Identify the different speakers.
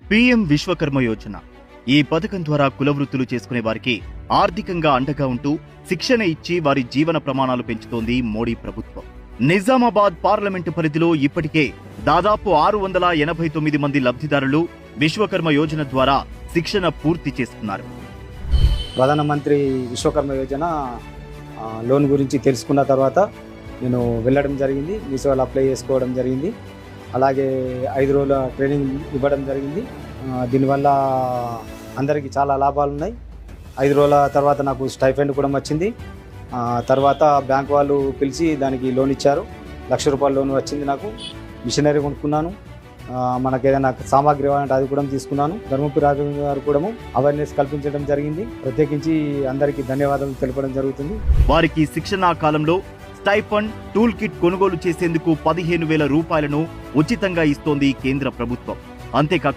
Speaker 1: PM Vishwakarma Yojana ఈ పథకం ద్వారా కుల వృత్తులు చేసుకునే వారికి ఆర్థికంగా అండగా ఉంటూ శిక్షణ ఇచ్చి వారి జీవన ప్రమాణాలు పెంచుతోంది మోడీ ప్రభుత్వం. నిజామాబాద్ పార్లమెంటు పరిధిలో ఇప్పటికే దాదాపు 689 మంది లబ్ధిదారులు విశ్వకర్మ యోజన ద్వారా శిక్షణ పూర్తి చేసుకున్నారు.
Speaker 2: ప్రధానమంత్రి విశ్వకర్మ యోజన లోన్ గురించి తెలుసుకున్న తర్వాత నేను వెళ్ళడం జరిగింది. మీసేవలో అప్లై చేసుకోవడం జరిగింది. అలాగే 5 రోజుల ట్రైనింగ్ ఇవ్వడం జరిగింది. దీనివల్ల అందరికీ చాలా లాభాలు ఉన్నాయి. 5 రోజుల తర్వాత నాకు స్టైఫండ్ కూడా వచ్చింది. తర్వాత బ్యాంక్ వాళ్ళు పిలిచి దానికి లోన్ ఇచ్చారు. ₹1,00,000 లోన్ వచ్చింది. నాకు మిషనరీ కొనుక్కున్నాను. మనకు ఏదైనా సామాగ్రి ఇవ్వాలంటే అది కూడా తీసుకున్నాను. ధర్మపురి రాజు గారు కూడా అవేర్నెస్ కల్పించడం జరిగింది. ప్రత్యేకించి అందరికీ ధన్యవాదాలు తెలపడం జరుగుతుంది.
Speaker 1: వారికి శిక్షణా కాలంలో స్టైఫండ్, టూల్ కిట్ కొనుగోలు చేసేందుకు ₹15,000 ఉచితంగా ఇస్తోంది కేంద్ర ప్రభుత్వం. అంతేకాక